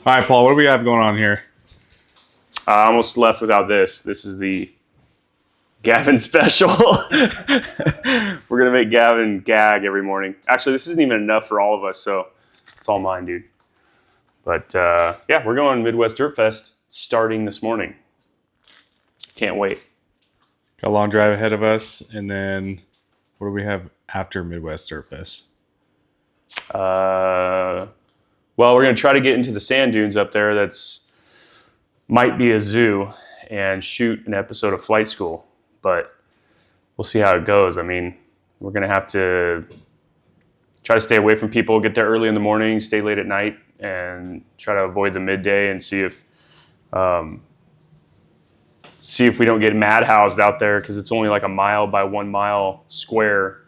All right, Paul, what do we have going on here? I almost left without this. This is the Gavin special. We're going to make Gavin gag every morning. Actually, this isn't even enough for all of us, so it's all mine, dude. But yeah, we're going Midwest Dirt Fest starting this morning. Can't wait. Got a long drive ahead of us, and then what do we have after Midwest Dirt Fest? Well, we're going to try to get into the sand dunes up there. Might be a zoo, and shoot an episode of Flight School. But we'll see how it goes. I mean, we're going to have to try to stay away from people, get there early in the morning, stay late at night, and try to avoid the midday and see if we don't get mad-housed out there, because it's only like a mile by 1 mile square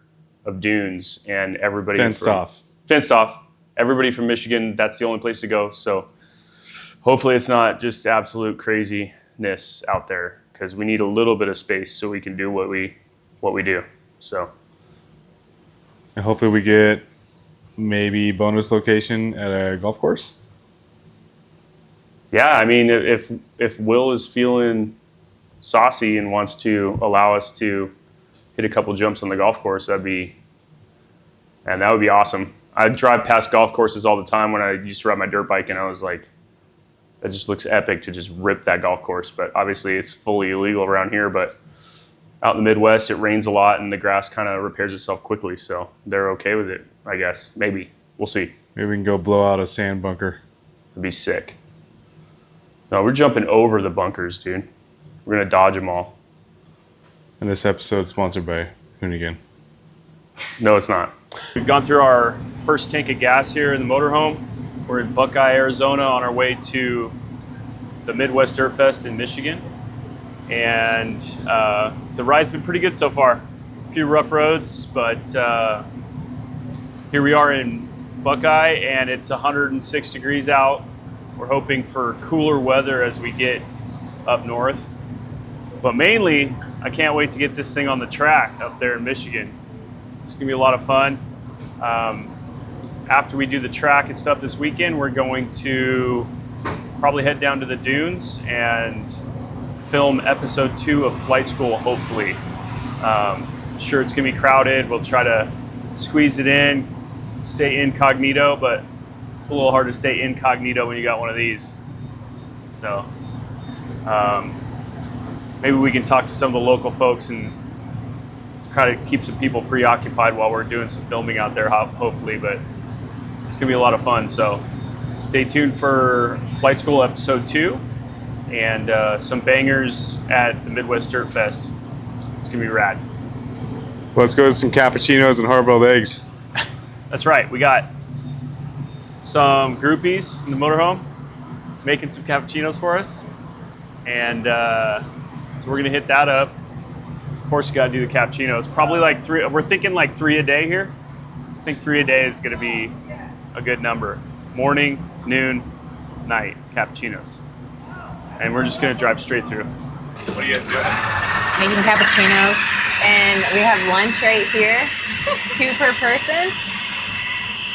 of dunes, and everybody Fenced off. Everybody from Michigan, that's the only place to go. So hopefully it's not just absolute craziness out there, because we need a little bit of space so we can do what we do. So, And hopefully we get maybe bonus location at a golf course. yeah, I mean, if Will is feeling saucy and wants to allow us to hit a couple jumps on the golf course, that would be awesome. I drive past golf courses all the time when I used to ride my dirt bike, and I was like, that just looks epic to just rip that golf course. But obviously it's fully illegal around here. But out in the Midwest, it rains a lot and the grass kind of repairs itself quickly. So they're okay with it, I guess. Maybe. We'll see. Maybe we can go blow out a sand bunker. It'd be sick. No, we're jumping over the bunkers, dude. We're going to dodge them all. And this episode is sponsored by Hoonigan. No, it's not. We've gone through our first tank of gas here in the motorhome. We're in Buckeye, Arizona, on our way to the Midwest Dirt Fest in Michigan. And the ride's been pretty good so far. A few rough roads, but here we are in Buckeye, and it's 106 degrees out. We're hoping for cooler weather as we get up north. But mainly, I can't wait to get this thing on the track up there in Michigan. It's gonna be a lot of fun. After we do the track and stuff this weekend, we're going to probably head down to the dunes and film episode 2 of Flight School, hopefully. Sure, it's gonna be crowded. We'll try to squeeze it in, stay incognito, but it's a little hard to stay incognito when you got one of these. So maybe we can talk to some of the local folks and try to keep some people preoccupied while we're doing some filming out there, hopefully, but it's gonna be a lot of fun. So stay tuned for Flight School episode 2 and some bangers at the Midwest Dirt Fest. It's gonna be rad. Let's go with some cappuccinos and hard-boiled eggs. That's right, we got some groupies in the motorhome making some cappuccinos for us, and so we're gonna hit that up. Of course, you gotta do the cappuccinos. Probably like 3, we're thinking like 3 a day here. I think 3 a day is gonna be a good number. Morning, noon, night, cappuccinos. And we're just gonna drive straight through. What are you guys doing? Making cappuccinos, and we have lunch right here, 2 per person,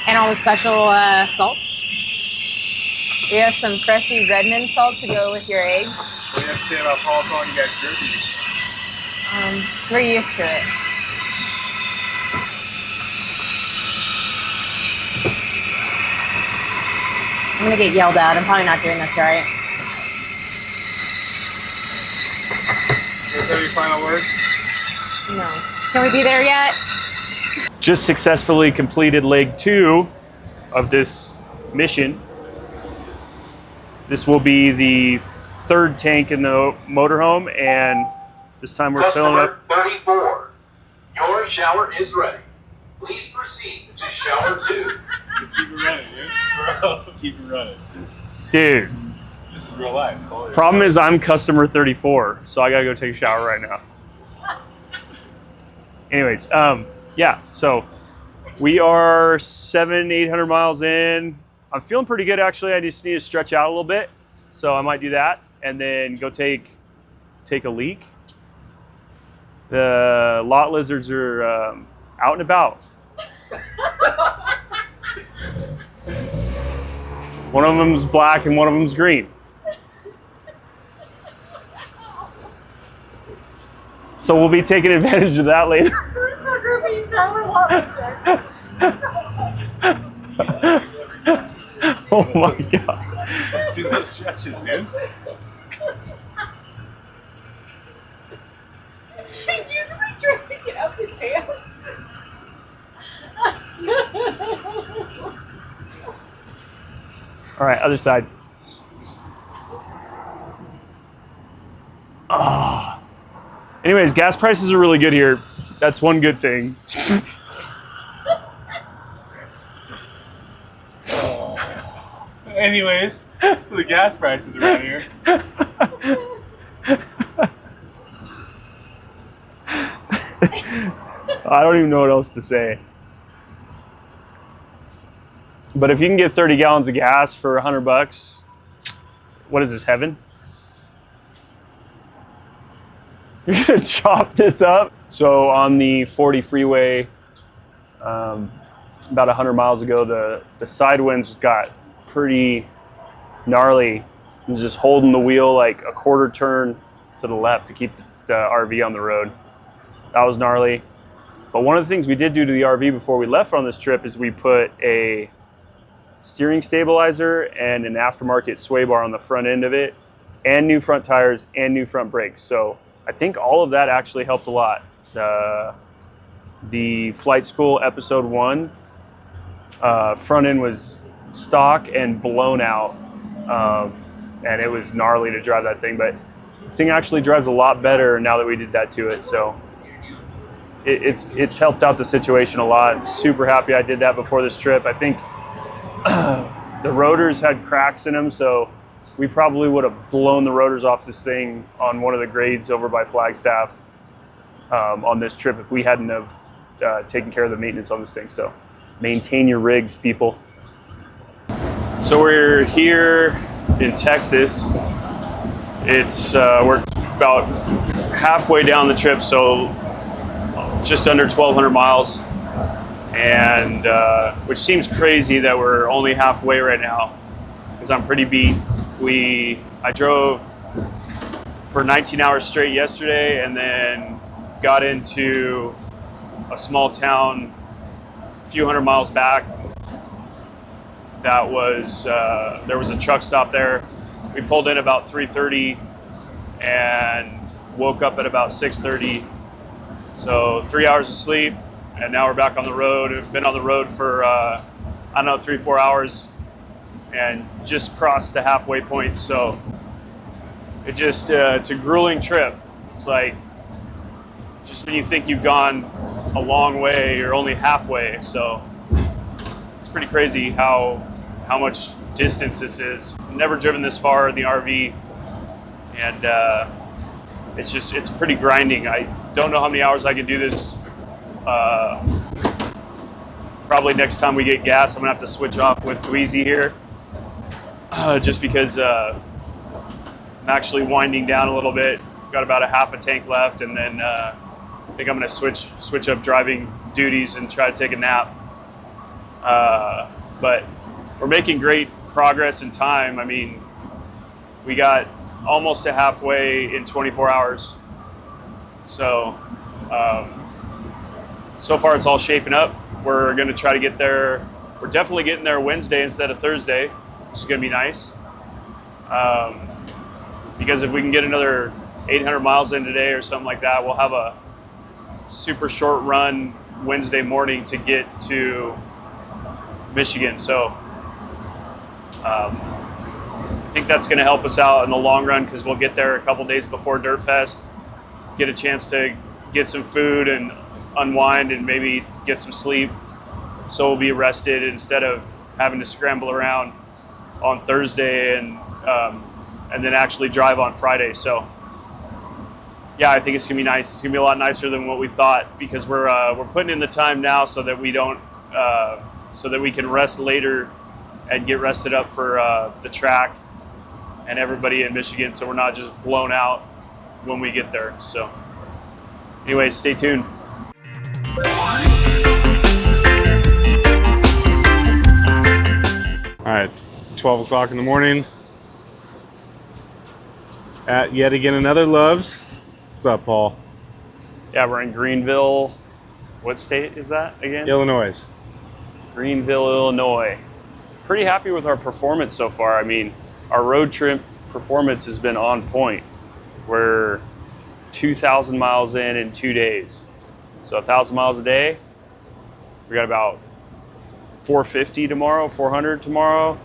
and all the special salts. We have some freshy Redmond salt to go with your eggs. What do you have to say about Paul calling you guys jerky? We're used to it. I'm gonna get yelled at. I'm probably not doing this right. Is there any final words? No. Can we be there yet? Just successfully completed leg 2 of this mission. This will be the 3rd tank in the motorhome, and this time we're filling up. 34. Your shower is ready. Please proceed to shower 2. Just keep it running, dude. Bro, keep it running. Dude, This is real life. problem is I'm customer 34, so I gotta go take a shower right now. Anyways, yeah, so we are 800 miles in. I'm feeling pretty good, actually. I just need to stretch out a little bit, so I might do that and then go take a leak. The lot lizards are out and about. One of them's black and one of them's green. So we'll be taking advantage of that later. Who's for groupies never want Oh my god. Let's see those stretches, dude. You like trying to get up his pants. All right, other side. Ah. Anyways, gas prices are really good here. That's one good thing. Anyways, so the gas prices around here. I don't even know what else to say. But if you can get 30 gallons of gas for $100, what is this, heaven? You're gonna chop this up? So on the 40 freeway, about 100 miles ago, the side winds got pretty gnarly. And just holding the wheel like a quarter turn to the left to keep the RV on the road. That was gnarly. But one of the things we did do to the RV before we left on this trip is we put a steering stabilizer and an aftermarket sway bar on the front end of it, and new front tires and new front brakes. So I think all of that actually helped a lot. The Flight School episode 1 front end was stock and blown out, and it was gnarly to drive that thing, but this thing actually drives a lot better now that we did that to it. So it's helped out the situation a lot. I'm super happy I did that before this trip. I think the rotors had cracks in them, so we probably would have blown the rotors off this thing on one of the grades over by Flagstaff on this trip if we hadn't have taken care of the maintenance on this thing. So maintain your rigs, people. So we're here in Texas. It's we're about halfway down the trip, so just under 1,200 miles, and which seems crazy that we're only halfway right now, because I'm pretty beat. I drove for 19 hours straight yesterday, and then got into a small town a few hundred miles back. That was there was a truck stop there. We pulled in about 3:30 and woke up at about 6:30. So 3 hours of sleep, and now we're back on the road. We've been on the road for I don't know, 3-4 hours, and just crossed the halfway point. So it just it's a grueling trip. It's like just when you think you've gone a long way, you're only halfway. So it's pretty crazy how much distance this is. I've never driven this far in the RV, and it's pretty grinding. I don't know how many hours I can do this. Probably next time we get gas, I'm gonna have to switch off with Dweezy here, just because I'm actually winding down a little bit. Got about a half a tank left, and then I think I'm gonna switch up driving duties and try to take a nap. But we're making great progress in time. I mean, we got almost to halfway in 24 hours. So, so far it's all shaping up. We're gonna try to get there. We're definitely getting there Wednesday instead of Thursday, which is gonna be nice. Because if we can get another 800 miles in today or something like that, we'll have a super short run Wednesday morning to get to Michigan. So I think that's going to help us out in the long run, because we'll get there a couple days before Dirt Fest, get a chance to get some food and unwind and maybe get some sleep, so we'll be rested instead of having to scramble around on Thursday and then actually drive on Friday. So yeah, I think it's gonna be nice. It's gonna be a lot nicer than what we thought, because we're putting in the time now so that we don't so that we can rest later and get rested up for the track and everybody in Michigan, so we're not just blown out when we get there. So anyways, stay tuned. All right, 12 o'clock in the morning at yet again another Love's. What's up, Paul? Yeah, we're in Greenville. What state is that again? Illinois. Greenville, Illinois. Pretty happy with our performance so far. I mean, our road trip performance has been on point. We're 2,000 miles in 2 days. So 1,000 miles a day. We got about 450 tomorrow, 400 tomorrow,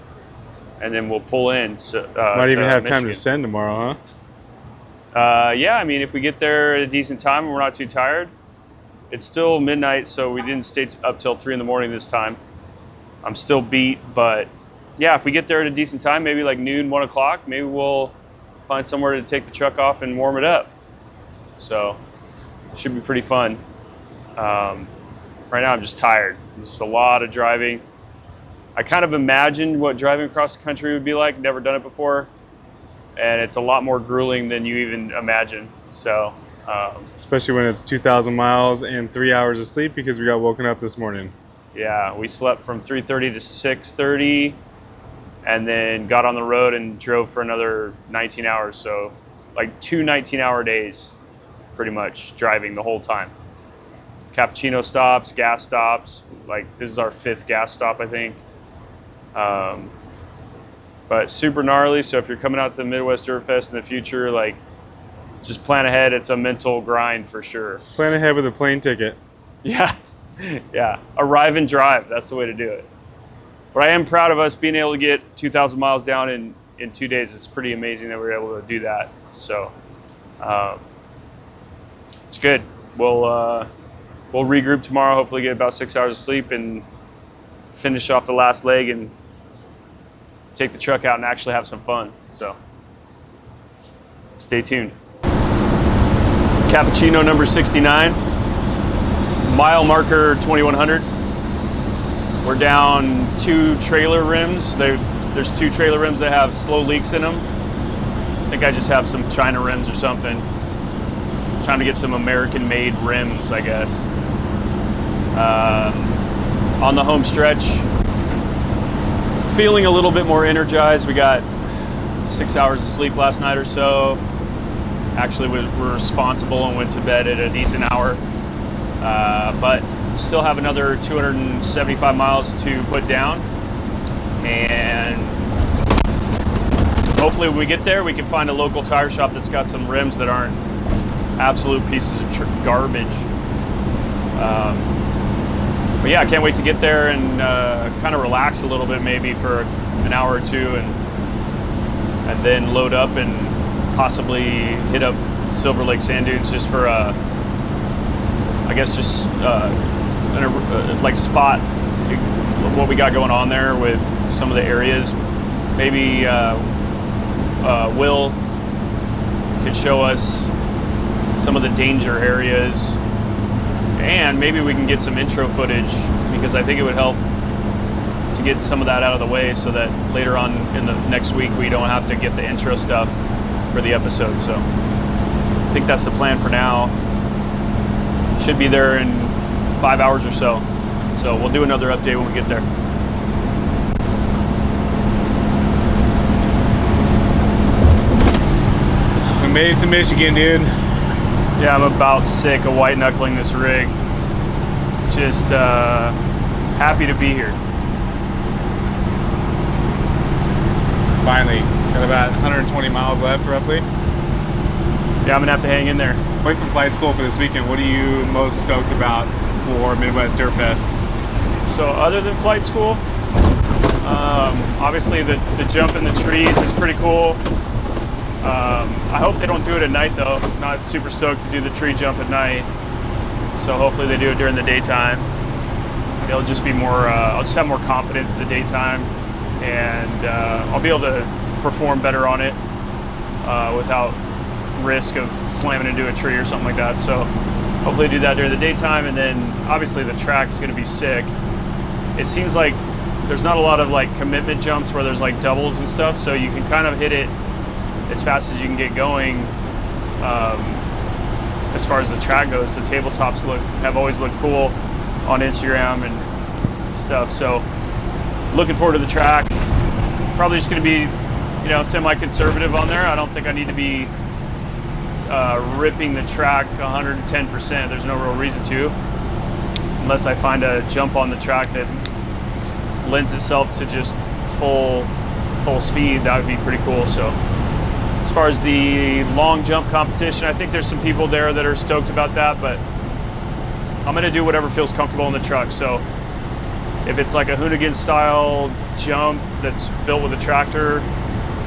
and then we'll pull in. Might even have time to Michigan. send tomorrow, Yeah, I mean, if we get there at a decent time and we're not too tired, it's still midnight, so we didn't stay up till 3 in the morning this time. I'm still beat, but yeah, if we get there at a decent time, maybe like noon, 1 o'clock, maybe we'll find somewhere to take the truck off and warm it up. So it should be pretty fun. Right now I'm just tired. It's just a lot of driving. I kind of imagined what driving across the country would be like. Never done it before. And it's a lot more grueling than you even imagine. So, Especially when it's 2,000 miles and 3 hours of sleep because we got woken up this morning. yeah, we slept from 3:30 to 6:30 and then got on the road and drove for another 19 hours. So like 2 19-hour days, pretty much driving the whole time. Cappuccino stops, gas stops. Like this is our 5th gas stop, I think. But super gnarly. So if you're coming out to the Midwest Dirt Fest in the future, like just plan ahead. It's a mental grind for sure. Plan ahead with a plane ticket. Yeah, yeah. Arrive and drive. That's the way to do it. But I am proud of us being able to get 2,000 miles down in 2 days. It's pretty amazing that we were able to do that. So it's good. We'll regroup tomorrow, hopefully get about 6 hours of sleep and finish off the last leg and take the truck out and actually have some fun. So stay tuned. Cappuccino number 69, mile marker 2100. We're down 2 trailer rims. There's 2 trailer rims that have slow leaks in them. I think I just have some China rims or something. Trying to get some American-made rims, I guess. On the home stretch, feeling a little bit more energized. We got 6 hours of sleep last night or so. Actually, we were responsible and went to bed at a decent hour. But still have another 275 miles to put down. And hopefully when we get there, we can find a local tire shop that's got some rims that aren't absolute pieces of garbage. But yeah, I can't wait to get there and kind of relax a little bit, maybe for an hour or two, and then load up and possibly hit up Silverlake sand dunes just for I guess just like spot what we got going on there with some of the areas. Maybe Will could show us some of the danger areas, and maybe we can get some intro footage, because I think it would help to get some of that out of the way so that later on in the next week we don't have to get the intro stuff for the episode. So I think that's the plan for now. Should be there in 5 hours or so. So we'll do another update when we get there. We made it to Michigan, dude. Yeah, I'm about sick of white knuckling this rig. Just happy to be here. Finally. Got about 120 miles left, roughly. Yeah, I'm gonna have to hang in there. Away from flight school for this weekend, what are you most stoked about for Midwest Dirt Fest? So other than flight school, obviously the jump in the trees is pretty cool. I hope they don't do it at night though. Not super stoked to do the tree jump at night. So hopefully they do it during the daytime. It'll just be more, I'll just have more confidence in the daytime, and I'll be able to perform better on it without risk of slamming into a tree or something like that. So hopefully do that during the daytime, and then obviously the track's gonna be sick. It seems like there's not a lot of like commitment jumps where there's like doubles and stuff, so you can kind of hit it as fast as you can get going. As far as the track goes, the tabletops have always looked cool on Instagram and stuff. So looking forward to the track. probably just going to be, semi-conservative on there. I don't think I need to be ripping the track 110%. There's no real reason to, unless I find a jump on the track that lends itself to just full speed. That would be pretty cool. So as far as the long jump competition, I think there's some people there that are stoked about that, but I'm going to do whatever feels comfortable in the truck. So if it's like a Hoonigan style jump that's built with a tractor,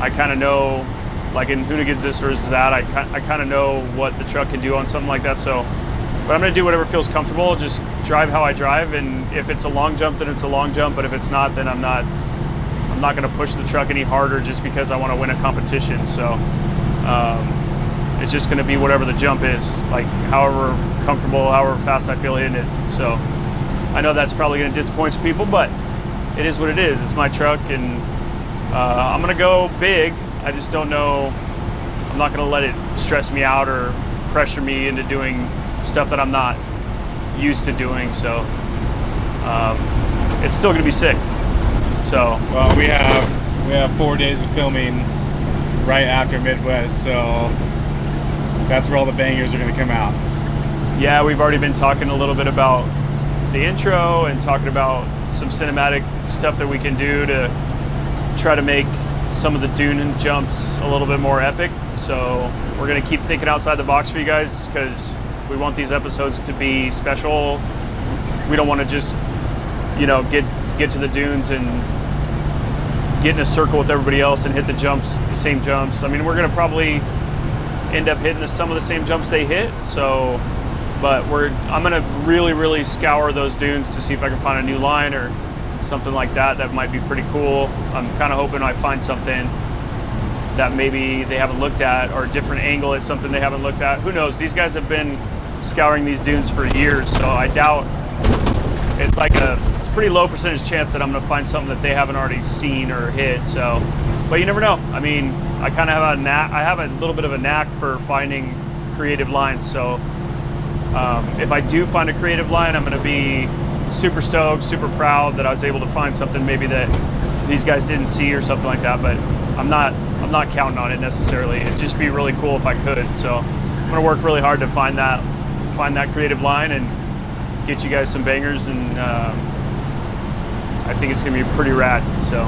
I kind of know, like in Hoonigan's this versus that, I kind of know what the truck can do on something like that. So, but I'm going to do whatever feels comfortable, just drive how I drive. And if it's a long jump, then it's a long jump. But if it's not, then I'm not going to push the truck any harder just because I want to win a competition. So it's just going to be whatever the jump is, like however comfortable, however fast I feel hitting it. So I know that's probably going to disappoint some people, but it is what it is. It's my truck, and I'm going to go big. I just don't know. I'm not going to let it stress me out or pressure me into doing stuff that I'm not used to doing. So it's still going to be sick. So Well, we have 4 days of filming right after Midwest, so that's where all the bangers are going to come out. yeah, we've already been talking a little bit about the intro and talking about some cinematic stuff that we can do to try to make some of the Dune jumps a little bit more epic. So we're going to keep thinking outside the box for you guys, because we want these episodes to be special. We don't want to just, get to the dunes and get in a circle with everybody else and hit the same jumps. I mean, we're going to probably end up hitting some of the same jumps they hit. So, but I'm going to really, really scour those dunes to see if I can find a new line or something like that. That might be pretty cool. I'm kind of hoping I find something that maybe they haven't looked at, or a different angle at something they haven't looked at. Who knows? These guys have been scouring these dunes for years, so I doubt it's a pretty low percentage chance that I'm going to find something that they haven't already seen or hit. So, but you never know. I mean, I kind of have I have a little bit of a knack for finding creative lines. So if I do find a creative line, I'm going to be super stoked, super proud that I was able to find something maybe that these guys didn't see or something like that. But I'm not counting on it necessarily. It'd just be really cool if I could. So I'm going to work really hard to find that creative line and get you guys some bangers, and I think it's going to be pretty rad. So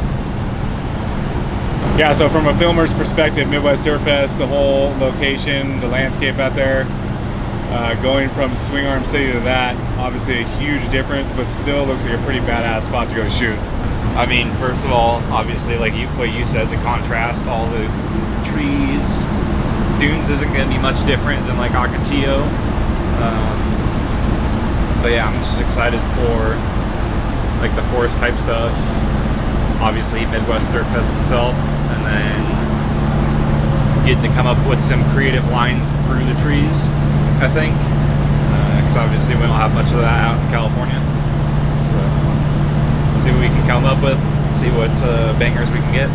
Yeah, so from a filmer's perspective, Midwest Dirt Fest, the whole location, the landscape out there, going from Swing Arm City to that, obviously a huge difference, but still looks like a pretty badass spot to go shoot. I mean, first of all, obviously, like what you said, the contrast, all the trees. Dunes isn't going to be much different than like Ocotillo. But yeah, I'm just excited for like the forest type stuff. Obviously, Midwest Dirt Fest itself, and then getting to come up with some creative lines through the trees, I think. Because obviously we don't have much of that out in California. So, see what we can come up with, see what bangers we can get.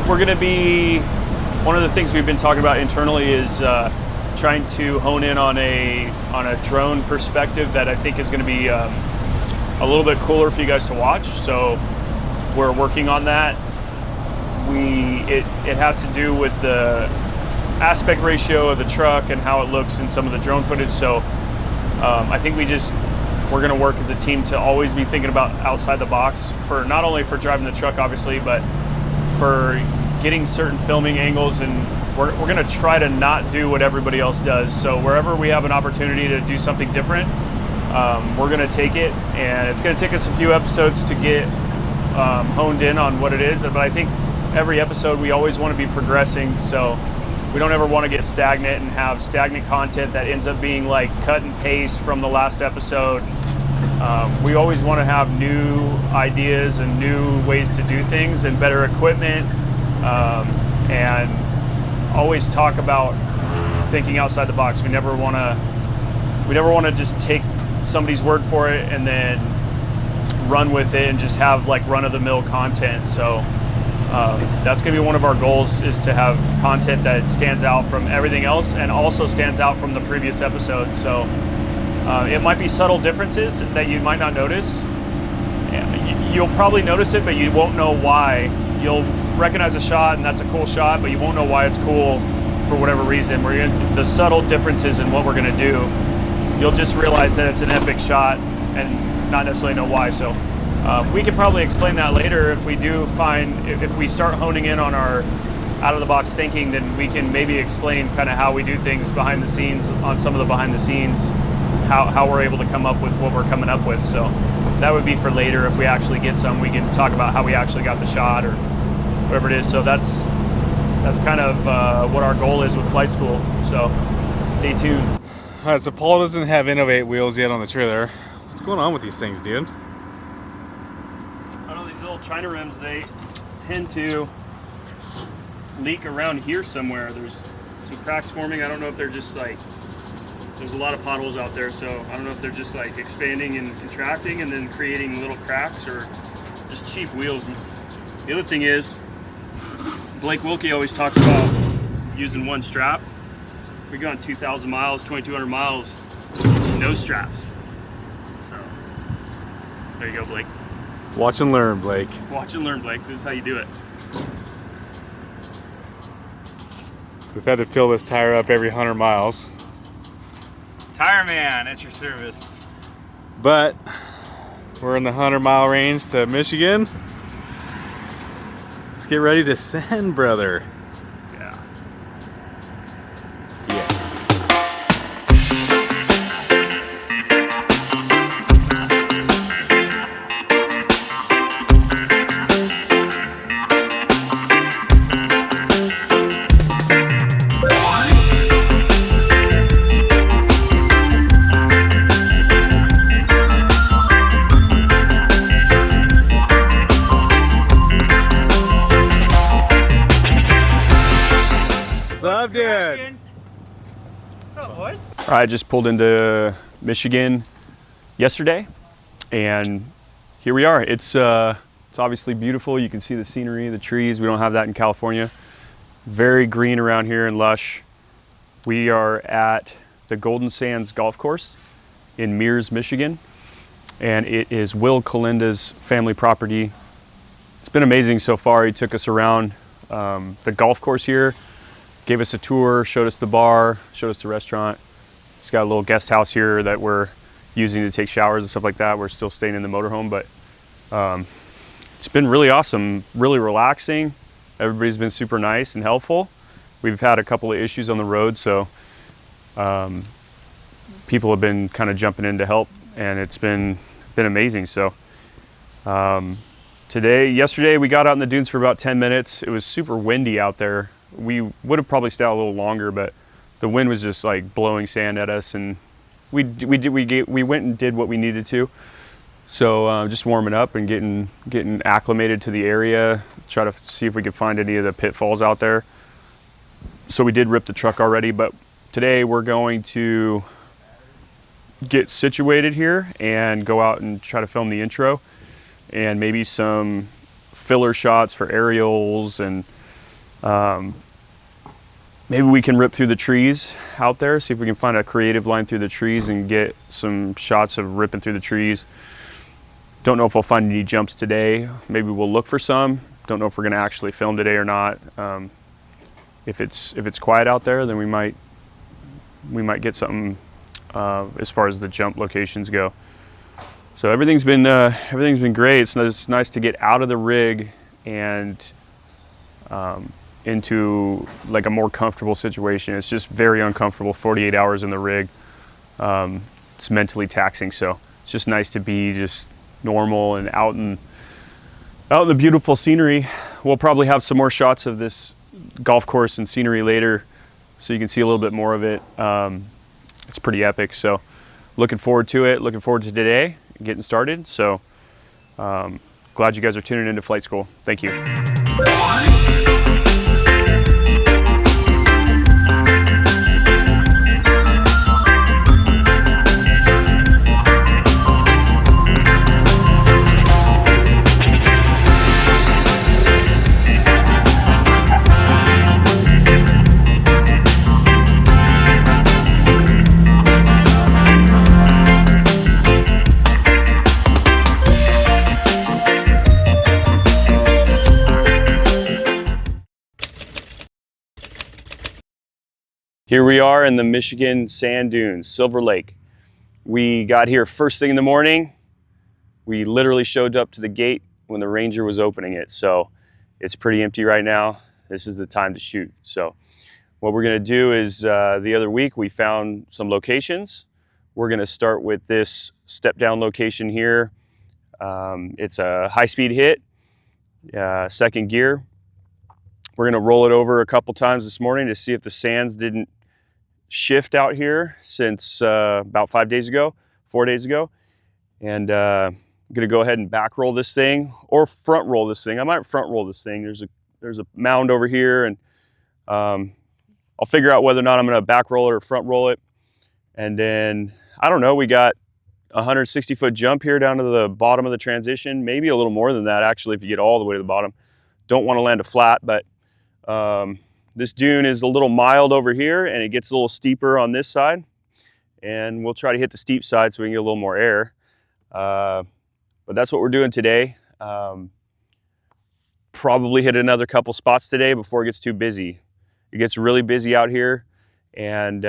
We're going to be, one of the things we've been talking about internally is trying to hone in on a drone perspective that I think is going to be a little bit cooler for you guys to watch. So we're working on that. It has to do with the aspect ratio of the truck and how it looks in some of the drone footage. So I think we're going to work as a team to always be thinking about outside the box, for not only for driving the truck obviously, but for getting certain filming angles. And we're going to try to not do what everybody else does. So wherever we have an opportunity to do something different, we're going to take it, and it's going to take us a few episodes to get honed in on what it is. But I think every episode we always want to be progressing, so we don't ever want to get stagnant and have stagnant content that ends up being like cut and paste from the last episode. We always want to have new ideas and new ways to do things and better equipment, and always talk about thinking outside the box. We never want to just take somebody's word for it and then run with it and just have like run-of-the-mill content. So that's going to be one of our goals, is to have content that stands out from everything else and also stands out from the previous episode. So it might be subtle differences that you might not notice. You'll probably notice it, but you won't know why. You'll recognize a shot and that's a cool shot, but you won't know why it's cool for whatever reason. The subtle differences in what we're gonna do, you'll just realize that it's an epic shot and not necessarily know why. So we could probably explain that later if we do find, if we start honing in on our out of the box thinking, then we can maybe explain kind of how we do things behind the scenes, on some of the behind the scenes, how we're able to come up with what we're coming up with. So that would be for later. If we actually get some, we can talk about how we actually got the shot or whatever it is. So that's kind of what our goal is with flight school. So stay tuned. All right, so Paul doesn't have Innovate wheels yet on the trailer. What's going on with these things, dude? I don't know, these little China rims, they tend to leak around here somewhere. There's some cracks forming. I don't know if they're just like, there's a lot of potholes out there, so I don't know if they're just like expanding and contracting and then creating little cracks, or just cheap wheels. The other thing is, Blake Wilkie always talks about using one strap. We've gone 2,000 miles, 2,200 miles, no straps. So there you go, Blake. Watch and learn, Blake. Watch and learn, Blake. This is how you do it. We've had to fill this tire up every 100 miles. Tire man at your service. But we're in the 100-mile range to Michigan. Let's get ready to send, brother. Yeah. What's up, dude? All right, I just pulled into Michigan yesterday, and here we are. It's obviously beautiful. You can see the scenery, the trees. We don't have that in California. Very green around here and lush. We are at the Golden Sands Golf Course in Mears, Michigan, and it is Will Kalinda's family property. It's been amazing so far. He took us around the golf course here, gave us a tour, showed us the bar, showed us the restaurant. He's got a little guest house here that we're using to take showers and stuff like that. We're still staying in the motorhome, but it's been really awesome, really relaxing. Everybody's been super nice and helpful. We've had a couple of issues on the road, so people have been kind of jumping in to help, and it's been amazing. So yesterday we got out in the dunes for about 10 minutes. It was super windy out there. We would have probably stayed out a little longer, but the wind was just like blowing sand at us, and we went and did what we needed to. So just warming up and getting acclimated to the area, try to see if we could find any of the pitfalls out there. So we did rip the truck already, but today we're going to get situated here and go out and try to film the intro and maybe some filler shots for aerials, and maybe we can rip through the trees out there, see if we can find a creative line through the trees and get some shots of ripping through the trees. Don't know if we'll find any jumps today. Maybe we'll look for some. Don't know if we're gonna actually film today or not. If it's quiet out there, then we might get something as far as the jump locations go. So everything's been great. It's nice to get out of the rig and into like a more comfortable situation. It's just very uncomfortable 48 hours in the rig. It's mentally taxing, so it's just nice to be just normal and out in the beautiful scenery. We'll probably have some more shots of this golf course and scenery later, so you can see a little bit more of it. It's pretty epic, so looking forward to it, looking forward to today, getting started. So glad you guys are tuning into Flight School. Thank you. Here we are in the Michigan sand dunes, Silverlake. We got here first thing in the morning. We literally showed up to the gate when the ranger was opening it. So it's pretty empty right now. This is the time to shoot. So what we're gonna do is the other week we found some locations. We're gonna start with this step down location here. It's a high-speed hit, second gear. We're gonna roll it over a couple times this morning to see if the sands didn't shift out here since about 4 days ago. And I'm gonna go ahead and back roll this thing or front roll this thing. I might front roll this thing. There's a mound over here, and I'll figure out whether or not I'm gonna back roll it or front roll it. And then, I don't know, we got a 160-foot jump here down to the bottom of the transition, maybe a little more than that actually if you get all the way to the bottom. Don't want to land a flat, but this dune is a little mild over here and it gets a little steeper on this side, and we'll try to hit the steep side so we can get a little more air. But that's what we're doing today. Probably hit another couple spots today before it gets too busy. It gets really busy out here, and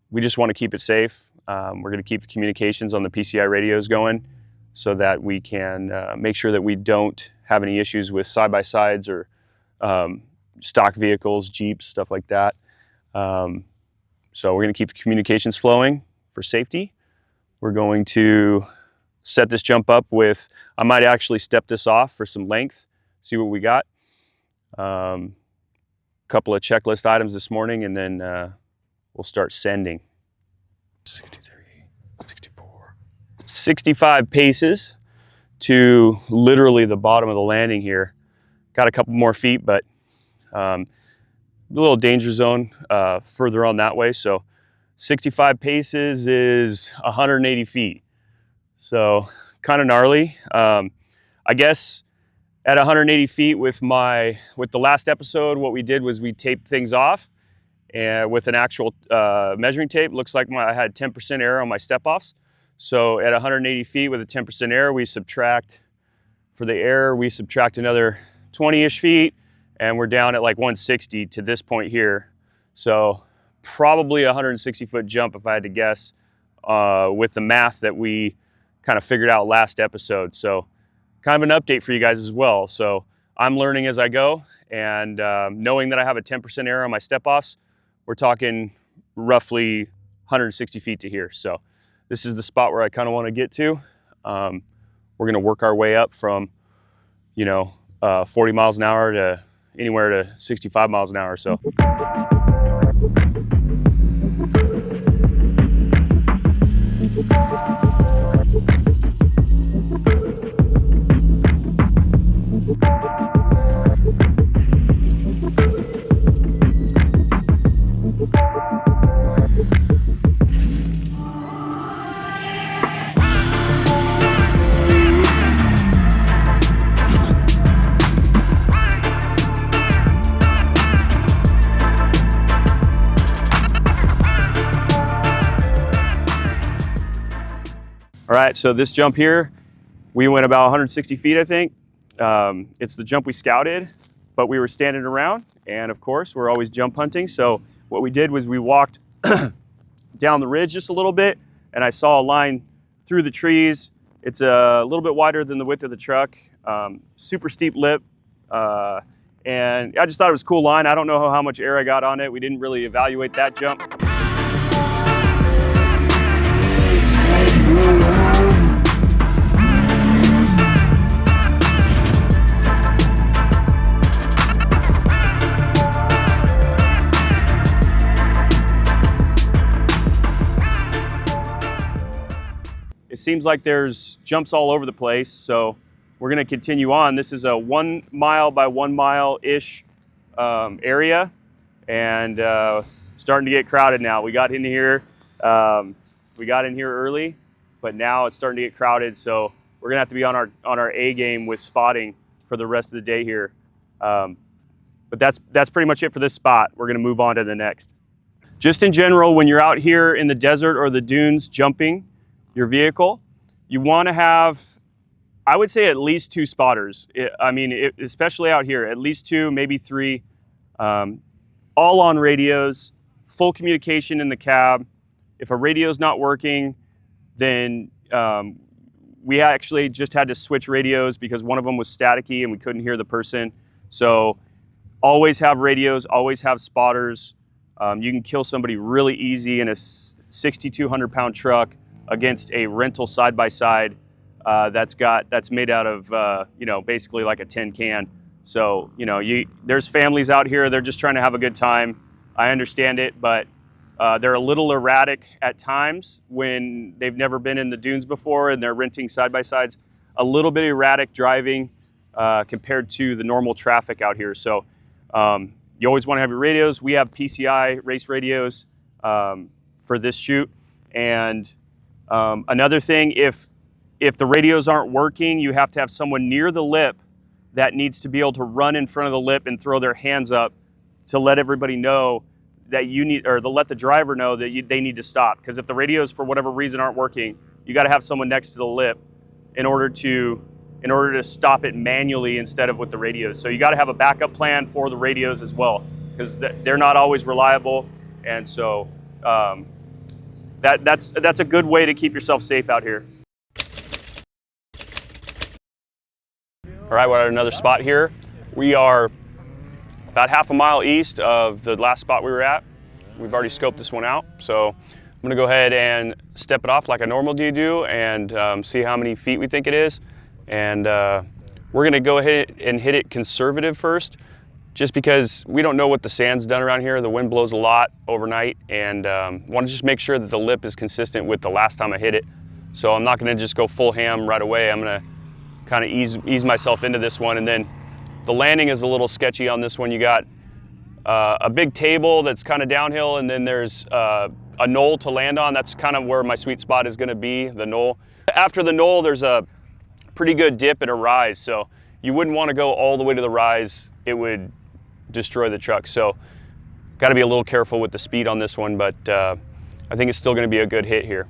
we just want to keep it safe. We're going to keep the communications on the PCI radios going so that we can make sure that we don't have any issues with side-by-sides or stock vehicles, Jeeps, stuff like that. So we're going to keep the communications flowing for safety. We're going to set this jump up with, I might actually step this off for some length, see what we got. Couple of checklist items this morning, and then we'll start sending. 63, 64, 65 paces to literally the bottom of the landing here. Got a couple more feet, but a little danger zone further on that way. So 65 paces is 180 feet. So kind of gnarly. I guess at 180 feet with the last episode, what we did was we taped things off and with an actual measuring tape. Looks like I had 10% error on my step-offs. So at 180 feet with a 10% error, for the error, we subtract another 20-ish feet, and we're down at like 160 to this point here. So probably a 160-foot jump if I had to guess with the math that we kind of figured out last episode. So kind of an update for you guys as well. So I'm learning as I go, and knowing that I have a 10% error on my step-offs, we're talking roughly 160 feet to here. So this is the spot where I kind of want to get to. We're going to work our way up from, 40 miles an hour to anywhere to 65 miles an hour. So. All right, so this jump here, we went about 160 feet, I think. It's the jump we scouted, but we were standing around, and of course, we're always jump hunting. So what we did was we walked down the ridge just a little bit, and I saw a line through the trees. It's a little bit wider than the width of the truck, super steep lip, and I just thought it was a cool line. I don't know how much air I got on it. We didn't really evaluate that jump. It seems like there's jumps all over the place, so we're gonna continue on. This is a 1 mile by 1 mile-ish area, and starting to get crowded now. We got in here early, but now it's starting to get crowded, so we're gonna have to be on our A game with spotting for the rest of the day here. But that's pretty much it for this spot. We're gonna move on to the next. Just in general, when you're out here in the desert or the dunes jumping your vehicle, you want to have, I would say, at least 2 spotters. Especially out here, at least 2, maybe 3, all on radios. full communication in the cab. If a radio's not working, then we actually just had to switch radios because one of them was staticky and we couldn't hear the person. So always have radios, always have spotters. You can kill somebody really easy in a 6,200 pound truck against a rental side-by-side that's made out of, basically like a tin can. So, there's families out here, they're just trying to have a good time. I understand it, but they're a little erratic at times when they've never been in the dunes before and they're renting side-by-sides. A little bit erratic driving compared to the normal traffic out here. So you always want to have your radios. We have PCI race radios for this shoot. And another thing, if the radios aren't working, you have to have someone near the lip that needs to be able to run in front of the lip and throw their hands up to let everybody know that you need, or to let the driver know that they need to stop. Because if the radios for whatever reason aren't working, you got to have someone next to the lip in order to stop it manually instead of with the radios. So you got to have a backup plan for the radios as well, because they're not always reliable. And so that's a good way to keep yourself safe out here. All right, we're at another spot here. We are about half a mile east of the last spot we were at. We've already scoped this one out, so I'm gonna go ahead and step it off like I normally do and see how many feet we think it is. And we're gonna go ahead and hit it conservative first, just because we don't know what the sand's done around here. The wind blows a lot overnight, and want to just make sure that the lip is consistent with the last time I hit it. So I'm not gonna just go full ham right away. I'm gonna kind of ease myself into this one, and then the landing is a little sketchy on this one. You got a big table that's kind of downhill, and then there's a knoll to land on. That's kind of where my sweet spot is gonna be, the knoll. After the knoll, there's a pretty good dip and a rise, so you wouldn't want to go all the way to the rise. It would destroy the truck. So got to be a little careful with the speed on this one, but I think it's still going to be a good hit here.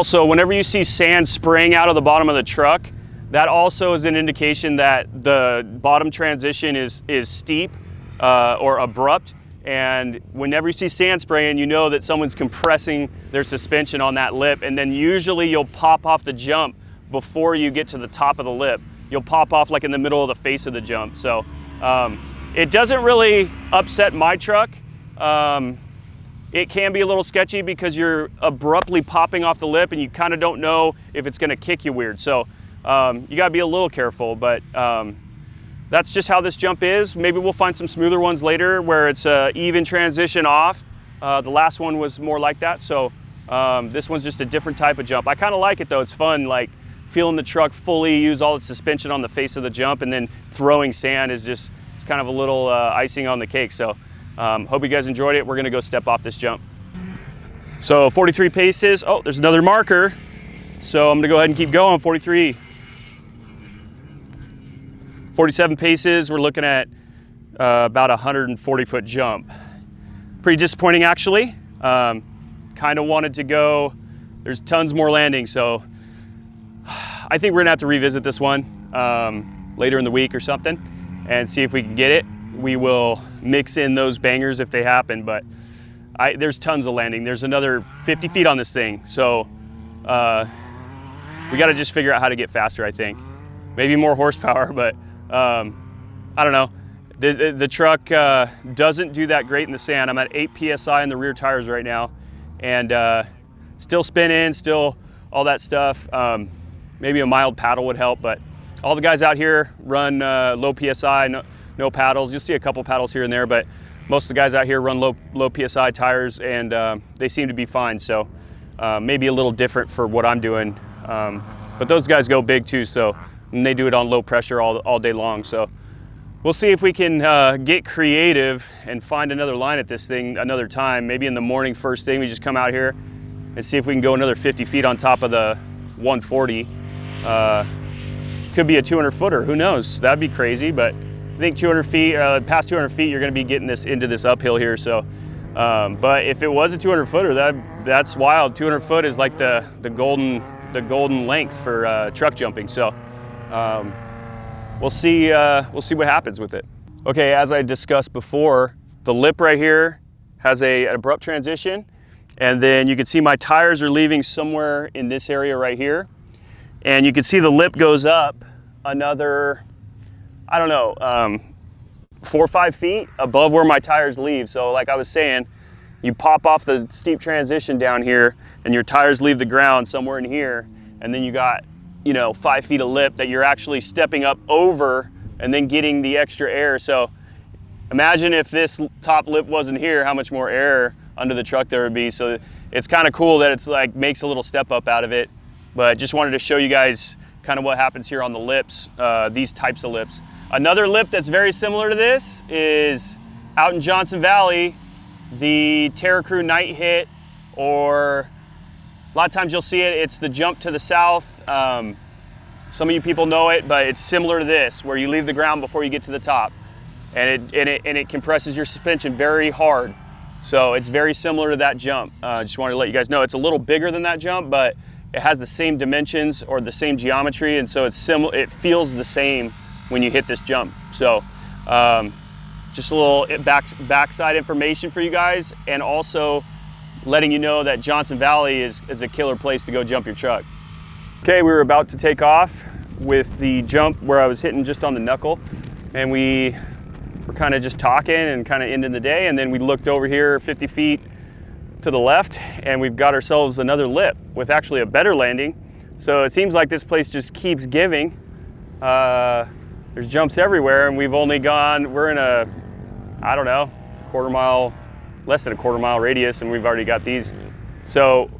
Also, whenever you see sand spraying out of the bottom of the truck, that also is an indication that the bottom transition is steep or abrupt. And whenever you see sand spraying, you know that someone's compressing their suspension on that lip. And then usually you'll pop off the jump before you get to the top of the lip. You'll pop off like in the middle of the face of the jump. So it doesn't really upset my truck. It can be a little sketchy because you're abruptly popping off the lip and you kind of don't know if it's gonna kick you weird. So you gotta be a little careful, but that's just how this jump is. Maybe we'll find some smoother ones later where it's an even transition off. The last one was more like that, so this one's just a different type of jump. I kind of like it though. It's fun, like feeling the truck fully use all its suspension on the face of the jump, and then throwing sand is just, it's kind of a little icing on the cake. So hope you guys enjoyed it. We're gonna go step off this jump. So 43 paces. Oh, there's another marker. So I'm gonna go ahead and keep going. 43. 47 paces. We're looking at about a 140-foot jump. Pretty disappointing, actually. Kind of wanted to go. There's tons more landing, so I think we're gonna have to revisit this one later in the week or something and see if we can get it. We will mix in those bangers if they happen, but there's tons of landing. There's another 50 feet on this thing, so we got to just figure out how to get faster, I think. Maybe more horsepower, but I don't know. The truck doesn't do that great in the sand. I'm at 8 PSI in the rear tires right now, and still spinning, still all that stuff. Maybe a mild paddle would help, but all the guys out here run low PSI, no paddles. You'll see a couple paddles here and there, but most of the guys out here run low PSI tires, and they seem to be fine. So maybe a little different for what I'm doing. But those guys go big too, so and they do it on low pressure all day long. So we'll see if we can get creative and find another line at this thing another time. Maybe in the morning, first thing, we just come out here and see if we can go another 50 feet on top of the 140. Could be a 200 footer, who knows? That'd be crazy, but I think 200 feet, past 200 feet, you're gonna be getting this into this uphill here. So, but if it was a 200 footer, that's wild. 200 foot is like the golden length for truck jumping. So we'll see what happens with it. Okay, as I discussed before, the lip right here has an abrupt transition, and then you can see my tires are leaving somewhere in this area right here. And you can see the lip goes up another, I don't know, 4 or 5 feet above where my tires leave. So like I was saying, you pop off the steep transition down here and your tires leave the ground somewhere in here. And then you got, 5 feet of lip that you're actually stepping up over and then getting the extra air. So imagine if this top lip wasn't here, how much more air under the truck there would be. So it's kind of cool that it's like makes a little step up out of it. But just wanted to show you guys kind of what happens here on the lips, these types of lips. Another lip that's very similar to this is out in Johnson Valley, the Terra Crew Night Hit, or a lot of times you'll see it, it's the jump to the south. Some of you people know it, but it's similar to this, where you leave the ground before you get to the top. And it compresses your suspension very hard. So it's very similar to that jump. Just wanted to let you guys know, it's a little bigger than that jump, but it has the same dimensions or the same geometry, and so it feels the same when you hit this jump. So just a little backside information for you guys, and also letting you know that Johnson Valley is a killer place to go jump your truck. Okay, we were about to take off with the jump where I was hitting just on the knuckle, and we were kind of just talking and kind of ending the day, and then we looked over here 50 feet to the left, and we've got ourselves another lip with actually a better landing. So it seems like this place just keeps giving. There's jumps everywhere, and we're in a, I don't know, less than a quarter mile radius, and we've already got these. So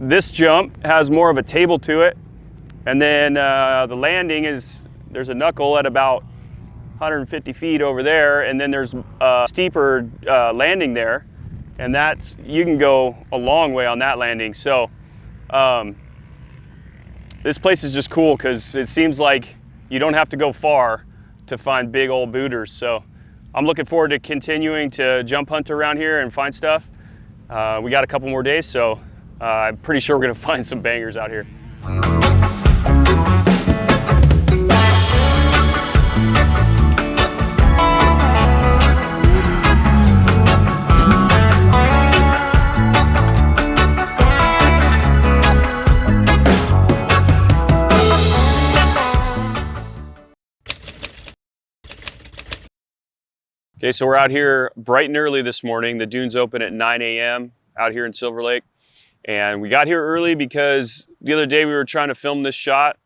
this jump has more of a table to it, and then the landing there's a knuckle at about 150 feet over there, and then there's a steeper landing there. And you can go a long way on that landing. So this place is just cool because it seems like you don't have to go far to find big old booters. So I'm looking forward to continuing to jump hunt around here and find stuff. We got a couple more days, so I'm pretty sure we're gonna find some bangers out here. Okay, so we're out here bright and early this morning. The dunes open at 9 a.m. out here in Silverlake. And we got here early because the other day we were trying to film this shot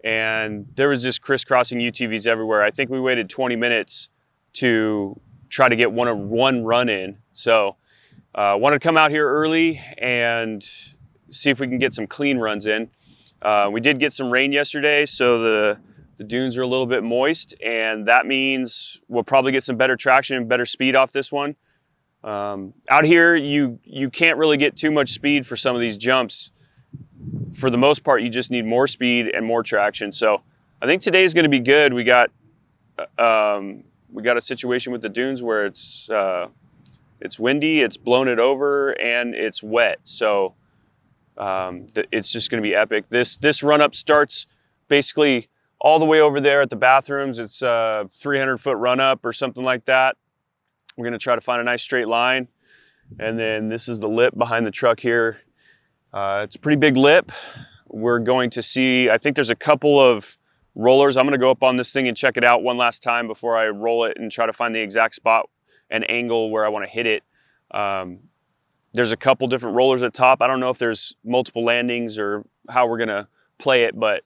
and there was just crisscrossing UTVs everywhere. I think we waited 20 minutes to try to get one run in. So wanted to come out here early and see if we can get some clean runs in. We did get some rain yesterday, so the dunes are a little bit moist, and that means we'll probably get some better traction and better speed off this one. Out here, you can't really get too much speed for some of these jumps. For the most part, you just need more speed and more traction. So I think today's going to be good. We got a situation with the dunes where it's windy, it's blown it over, and it's wet. So it's just going to be epic. This run up starts basically all the way over there at the bathrooms. It's a 300-foot run up or something like that. We're gonna try to find a nice straight line. And then this is the lip behind the truck here. It's a pretty big lip. we're going to see, I think there's a couple of rollers. I'm gonna go up on this thing and check it out one last time before I roll it and try to find the exact spot and angle where I wanna hit it. There's a couple different rollers at top. I don't know if there's multiple landings or how we're gonna play it, but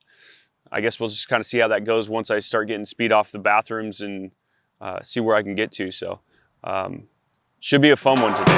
I guess we'll just kind of see how that goes once I start getting speed off the bathrooms and see where I can get to. So should be a fun one today.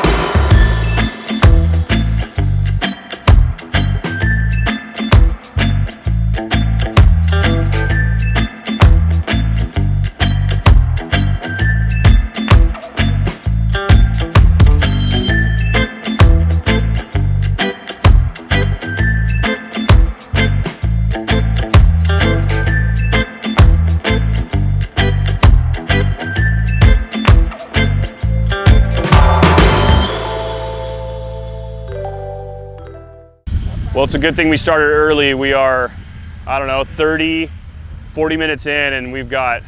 Well, it's a good thing we started early. We are, I don't know, 30, 40 minutes in, and we've got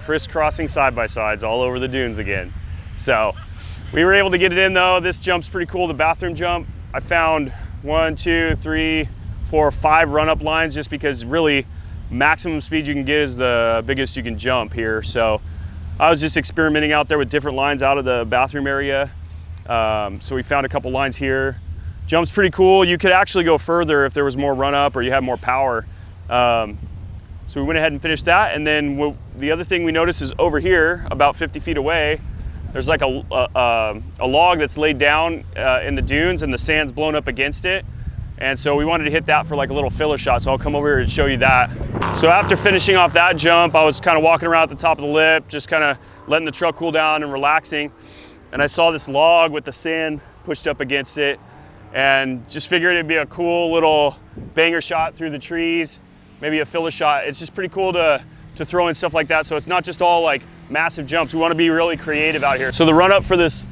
crisscrossing side-by-sides all over the dunes again. So we were able to get it in though. This jump's pretty cool, the bathroom jump. I found 1, 2, 3, 4, 5 run-up lines just because really maximum speed you can get is the biggest you can jump here. So I was just experimenting out there with different lines out of the bathroom area. So we found a couple lines here. Jump's pretty cool. You could actually go further if there was more run up or you had more power. So we went ahead and finished that. And then the other thing we noticed is over here, about 50 feet away, there's like a log that's laid down in the dunes and the sand's blown up against it. And so we wanted to hit that for like a little filler shot. So I'll come over here and show you that. So after finishing off that jump, I was kind of walking around at the top of the lip, just kind of letting the truck cool down and relaxing. And I saw this log with the sand pushed up against it, and just figured it'd be a cool little banger shot through the trees, maybe a filler shot. It's just pretty cool to throw in stuff like that. So it's not just all like massive jumps. We want to be really creative out here. So the run up for this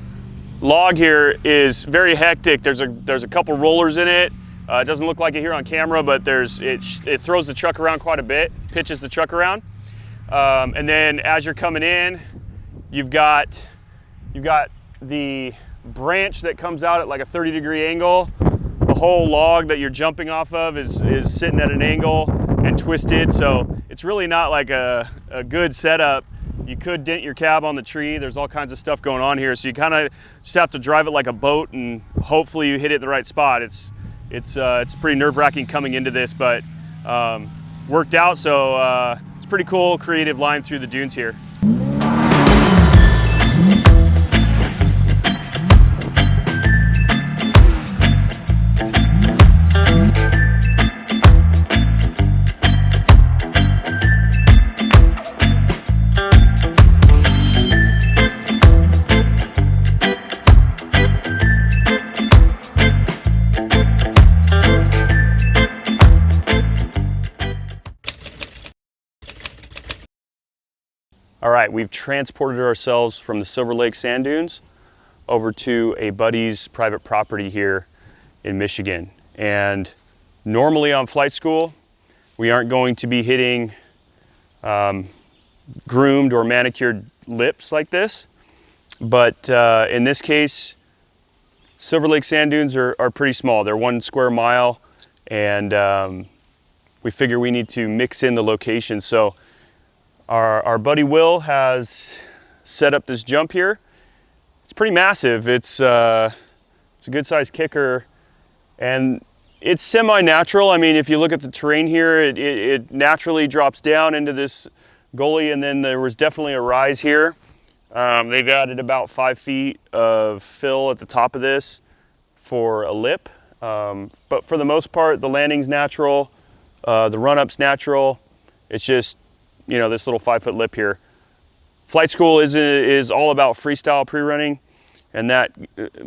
log here is very hectic. There's a couple rollers in it. It doesn't look like it here on camera, but it throws the truck around quite a bit, pitches the truck around. And then as you're coming in, you've got the branch that comes out at like a 30-degree angle. The whole log that you're jumping off of is sitting at an angle and twisted, so it's really not like a good setup. You could dent your cab on the tree. There's all kinds of stuff going on here, so you kind of just have to drive it like a boat, and hopefully you hit it in the right spot. It's pretty nerve-wracking coming into this, but worked out. So it's pretty cool, creative line through the dunes here. All right, we've transported ourselves from the Silverlake sand dunes over to a buddy's private property here in Michigan. And normally on flight school, we aren't going to be hitting groomed or manicured lips like this. But in this case, Silverlake sand dunes are pretty small. They're 1 square mile, and we figure we need to mix in the location. So our buddy Will has set up this jump here. It's pretty massive. It's a good sized kicker, and it's semi-natural. I mean, if you look at the terrain here, it naturally drops down into this gully, and then there was definitely a rise here. They've added about 5 feet of fill at the top of this for a lip. But for the most part, the landing's natural, the run-up's natural. It's just, you know, this little 5-foot lip here. Flight school is all about freestyle pre-running, and that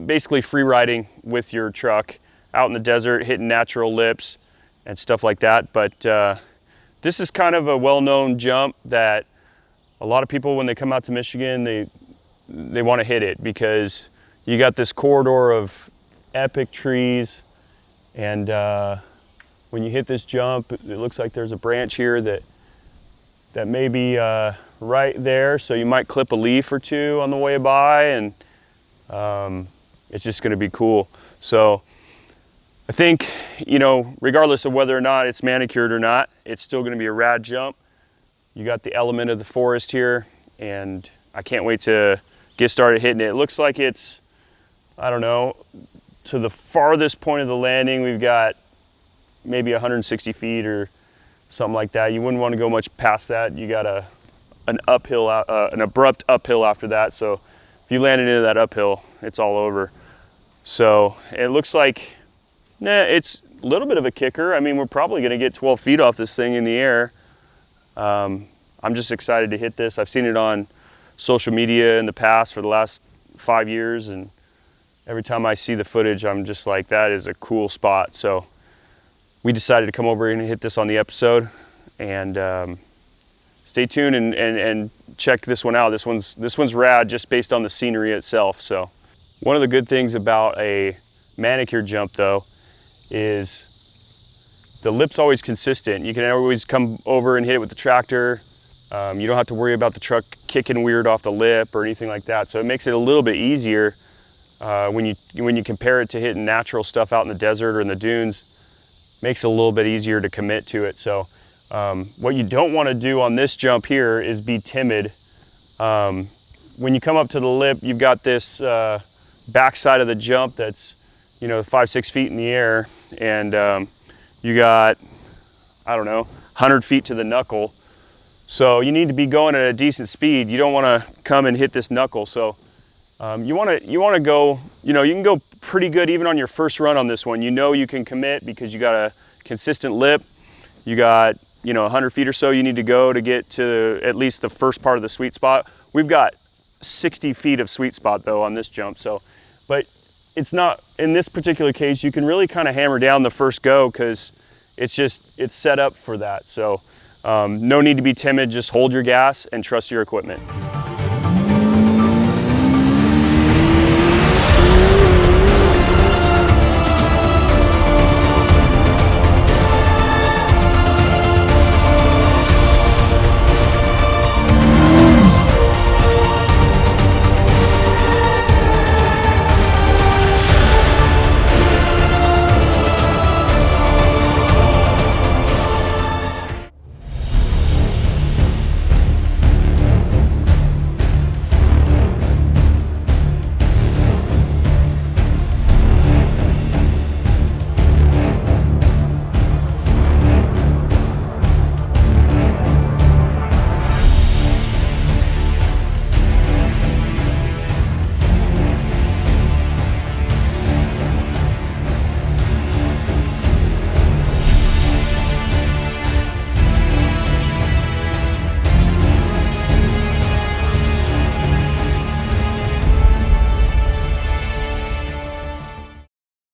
basically free riding with your truck out in the desert, hitting natural lips and stuff like that. But this is kind of a well-known jump that a lot of people, when they come out to Michigan, they want to hit it because you got this corridor of epic trees, and when you hit this jump, it looks like there's a branch here that may be right there, so you might clip a leaf or two on the way by, and it's just going to be cool. So I think, you know, regardless of whether or not it's manicured or not, it's still going to be a rad jump. You got the element of the forest here, and I can't wait to get started hitting it. It looks like it's, I don't know, to the farthest point of the landing, we've got maybe 160 feet or something like that. You wouldn't want to go much past that. You got an uphill, an abrupt uphill after that. So if you landed into that uphill, it's all over. So it looks like, it's a little bit of a kicker. I mean, we're probably going to get 12 feet off this thing in the air. I'm just excited to hit this. I've seen it on social media in the past for the last 5 years, and every time I see the footage, I'm just like, that is a cool spot. So we decided to come over and hit this on the episode, and stay tuned and check this one out. This one's rad just based on the scenery itself. So one of the good things about a manicured jump though is the lip's always consistent. You can always come over and hit it with the tractor. You don't have to worry about the truck kicking weird off the lip or anything like that. So it makes it a little bit easier when you compare it to hitting natural stuff out in the desert or in the dunes. Makes it a little bit easier to commit to it. So what you don't want to do on this jump here is be timid. When you come up to the lip, you've got this backside of the jump that's 5-6 feet in the air, and you got, I don't know, 100 feet to the knuckle. So you need to be going at a decent speed. You don't want to come and hit this knuckle. So you want to go, you can go pretty good even on your first run on this one. You can commit because you got a consistent lip. You got 100 feet or so you need to go to get to at least the first part of the sweet spot. We've got 60 feet of sweet spot though on this jump. So, but it's not, in this particular case, you can really kind of hammer down the first go because it's set up for that. So no need to be timid, just hold your gas and trust your equipment.